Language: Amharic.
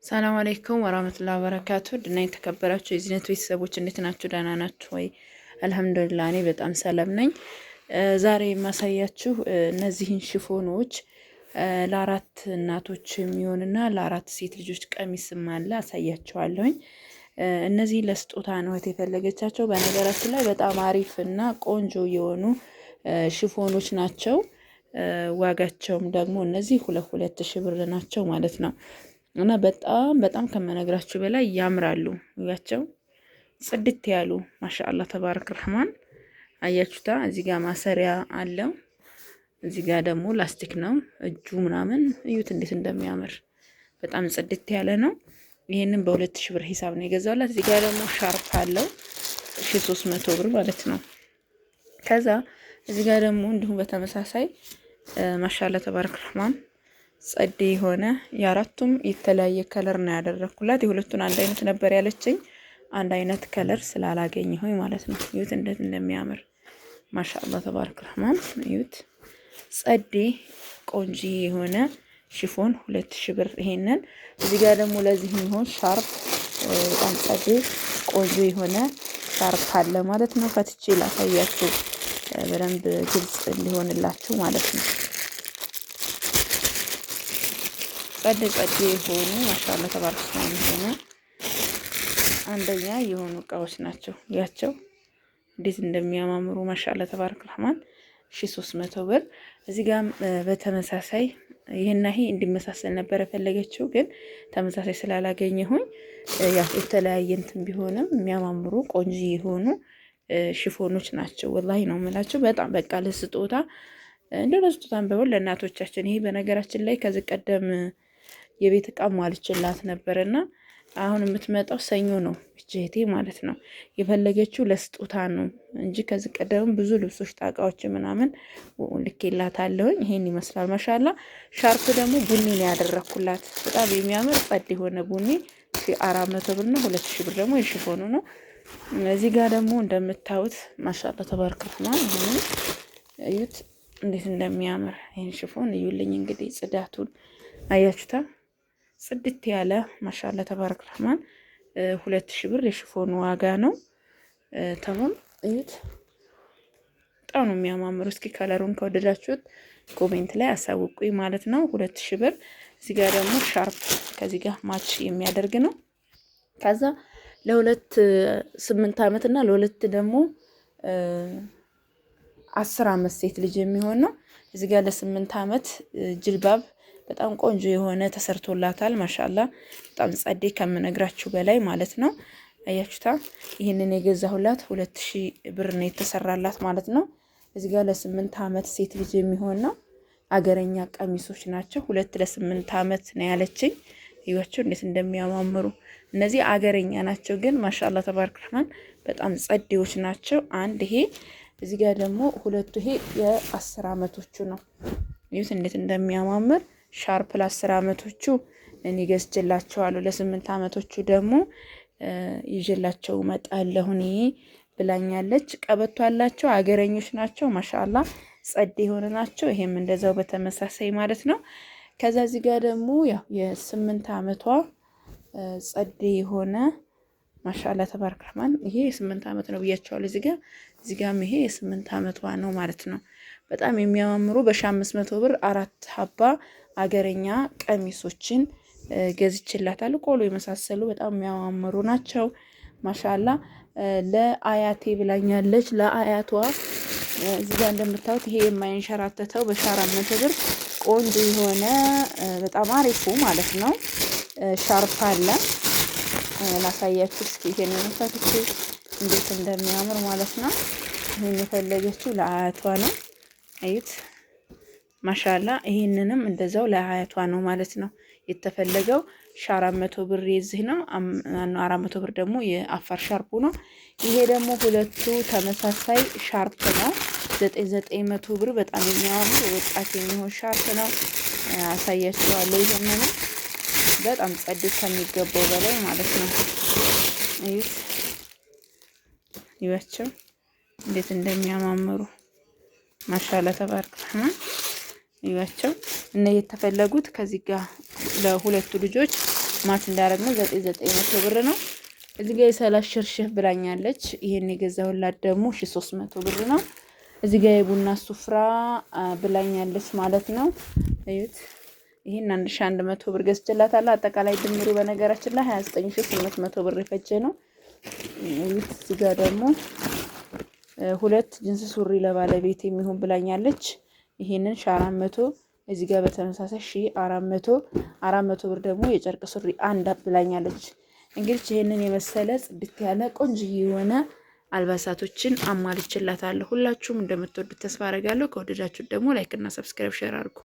ሰላም አለይኩም ወራህመቱላሂ ወበረካቱ። ድና የተከበራችሁ የዚህነት ቤተሰቦች እንዴት ናችሁ? ደህና ናችሁ ወይ? አልሐምዱሊላህ እኔ በጣም ሰላም ነኝ። ዛሬ የማሳያችሁ እነዚህን ሽፎኖች ለአራት እናቶች የሚሆንና ለአራት ሴት ልጆች ቀሚስም አለ አሳያችኋለሁኝ። እነዚህ ለስጦታ ነው የፈለገቻቸው። በነገራችን ላይ በጣም አሪፍ እና ቆንጆ የሆኑ ሽፎኖች ናቸው። ዋጋቸውም ደግሞ እነዚህ 2,000 ብር ናቸው ማለት ነው። እና በጣም ከመነግራችሁ በላይ ያምራሉ። ያቸው ጽድት ያሉ ማሻአላህ ተባረክ ረህማን። አያችሁታ? እዚህ ጋር ማሰሪያ አለው። እዚህ ጋር ደግሞ ላስቲክ ነው እጁ ምናምን። እዩት እንዴት እንደሚያምር በጣም ጽድት ያለ ነው። ይሄንን በ2,000 ብር ሂሳብ ነው የገዛውላት። እዚህ ጋር ደግሞ ሻርፕ አለው 1300 ብር ማለት ነው። ከዛ እዚህ ጋር ደግሞ እንዲሁም በተመሳሳይ ማሻአላህ ተባረክ ረህማን ጸዴ የሆነ የአራቱም የተለያየ ከለር ነው ያደረኩላት። የሁለቱን አንድ አይነት ነበር ያለችኝ፣ አንድ አይነት ከለር ስላላገኘሁኝ ማለት ነው። እዩት እንዴት እንደሚያምር ማሻአላህ ተባረክ ረህማን። እዩት ጸዴ ቆንጂ የሆነ ሽፎን 2,000 ብር። ይሄንን እዚህ ጋር ደግሞ ለዚህ የሚሆን ሻርፕ በጣም ጸዴ ቆንጆ የሆነ ሻርፕ አለ ማለት ነው። ፈትቼ ላሳያችሁ በደንብ ግልጽ እንዲሆንላችሁ ማለት ነው። ጸዴ የሆኑ ማሻአላህ ተባረክ ረህማን አንደኛ የሆኑ እቃዎች ናቸው። ያቸው እንዴት እንደሚያማምሩ ማሻአላህ ተባረክ ረህማን 1300 ብር። እዚህ ጋር በተመሳሳይ ይሄና ይሄ እንዲመሳሰል ነበር የፈለገችው፣ ግን ተመሳሳይ ስላላገኘሁኝ ያው የተለያየ እንትን ቢሆንም የሚያማምሩ ቆንጆ የሆኑ ሽፎኖች ናቸው። ወላሂ ነው የምላቸው። በጣም በቃ ለስጦታ እንደው ለስጦታም ቢሆን ለእናቶቻችን። ይሄ በነገራችን ላይ ከዚህ ቀደም የቤት እቃ ማልችላት ነበርና አሁን የምትመጣው ሰኞ ነው እህቴ ማለት ነው። የፈለገችው ለስጦታ ነው እንጂ ከዚህ ቀደም ብዙ ልብሶች ጣቃዎች ምናምን ልኬላታለሁኝ። ይሄን ይመስላል ማሻአላ። ሻርፕ ደግሞ ቡኒ ነው ያደረኩላት። በጣም የሚያምር ጸድ የሆነ ቡኒ 400 ብር ነው። 2,000 ብር ደግሞ የሽፎኑ ነው። እዚህ ጋር ደግሞ እንደምታዩት ማሻአላ ተባረክ ረህማን ይሄን እዩት እንዴት እንደሚያምር። ይሄን ሽፎን እዩልኝ እንግዲህ ጽዳቱን አያችሁታ? ጽድት ያለ ማሻአላ ተባረክ ረህማን 2,000 ብር የሽፎኑ ዋጋ ነው። ተማም እዩት በጣም ነው የሚያማምሩ። እስኪ ከለሩን ከወደዳችሁት ኮሜንት ላይ አሳውቁኝ ማለት ነው። 2,000 ብር። እዚህ ጋር ደግሞ ሻርፕ ከዚህ ጋር ማች የሚያደርግ ነው። ከዛ ለሁለት 8 ዓመት እና ለሁለት ደግሞ 10 ዓመት ሴት ልጅ የሚሆን ነው። እዚህ ጋር ለ8 ዓመት ጅልባብ በጣም ቆንጆ የሆነ ተሰርቶላታል። ማሻአላ በጣም ጸዴ ከምነግራችሁ በላይ ማለት ነው። አያችሁታ? ይህንን የገዛሁላት 2,000 ብር ነው የተሰራላት ማለት ነው። እዚህ ጋር ለ8 ዓመት ሴት ልጅ የሚሆን ነው። አገረኛ ቀሚሶች ናቸው። 2 ለ8 ዓመት ነው ያለችኝ። ይዋቸው እንዴት እንደሚያማምሩ እነዚህ አገረኛ ናቸው፣ ግን ማሻአላ ተባረክ ረህማን በጣም ጸዴዎች ናቸው። አንድ ይሄ እዚህ ጋር ደግሞ ሁለቱ ይሄ የ10 ዓመቶቹ ነው። ይሁት እንዴት እንደሚያማምር ሻርፕ ለ10 ዓመቶቹ እኔ ገዝቼላቸዋለሁ። ለ8 ዓመቶቹ ደግሞ ይዤላቸው እመጣለሁ እኔ ብላኛለች። ቀበቶ አላቸው፣ አገረኞች ናቸው። ማሻአላ ጸዴ የሆነ ናቸው። ይሄም እንደዛው በተመሳሳይ ማለት ነው። ከዛ እዚህ ጋር ደግሞ ያው የ8 ዓመቷ ጸዴ የሆነ ማሻአላ ተባረክ ረህማን ይሄ የ8 ዓመት ነው ብያቸዋለሁ። እዚህ ጋርም ይሄ የ8 ዓመቷ ነው ማለት ነው። በጣም የሚያማምሩ በ1500 ብር 4 ሀባ አገረኛ ቀሚሶችን ገዝቼላታለሁ። ቆሎ የመሳሰሉ በጣም የሚያማምሩ ናቸው። ማሻአላ ለአያቴ ብላኛለች። ለአያቷ እዚህ ጋር እንደምታዩት ይሄ የማይንሸራተተው በ400 ብር ቆንጆ የሆነ በጣም አሪፉ ማለት ነው ሻርፕ አለ። ላሳያችሁ እስኪ ይሄንን ፈትቼ እንዴት እንደሚያምር ማለት ነው። ይሄን የፈለገችው ለአያቷ ነው። አዩት ማሻአላ። ይሄንንም እንደዛው ለአያቷ ነው ማለት ነው የተፈለገው። 400 ብር የዚህ ነው። 400 ብር ደግሞ የአፋር ሻርፑ ነው። ይሄ ደግሞ ሁለቱ ተመሳሳይ ሻርፕ ነው። 900 ብር በጣም የሚያምር ወጣት የሚሆን ሻርፕ ነው። አሳያችኋለሁ። ይሄንን በጣም ጸድ ከሚገባው በላይ ማለት ነው። እዩት ይዋቸው እንዴት እንደሚያማምሩ ማሻአላ ተባረክ ረህማን። ይዋቸው እና የተፈለጉት ከዚህ ጋር ለሁለቱ ልጆች ማች እንዳደረግነው 9900 ብር ነው። እዚህ ጋር የሰላሽ ሽርሽፍ ብላኛለች። ይሄን የገዛሁላት ደግሞ 1300 ብር ነው። እዚህ ጋር የቡና ሱፍራ ብላኛለች ማለት ነው። እዩት። ይሄን 1100 ብር ገዝቼላታለሁ። አጠቃላይ ድምሩ በነገራችን ላይ 29800 ብር የፈጀ ነው። እዩት። እዚህ ጋር ደግሞ ሁለት ጅንስ ሱሪ ለባለቤት የሚሆን ብላኛለች። ይሄንን 400 እዚህ ጋር በተመሳሳይ 400 ብር ደግሞ የጨርቅ ሱሪ አንድ ብላኛለች። እንግዲህ ይሄንን የመሰለ ጽድት ያለ ቆንጆ የሆነ አልባሳቶችን አሟልችላታለሁ። ሁላችሁም እንደምትወዱት ተስፋ አደርጋለሁ። ከወደዳችሁት ደግሞ ላይክ እና ሰብስክራይብ ሼር አድርጉ።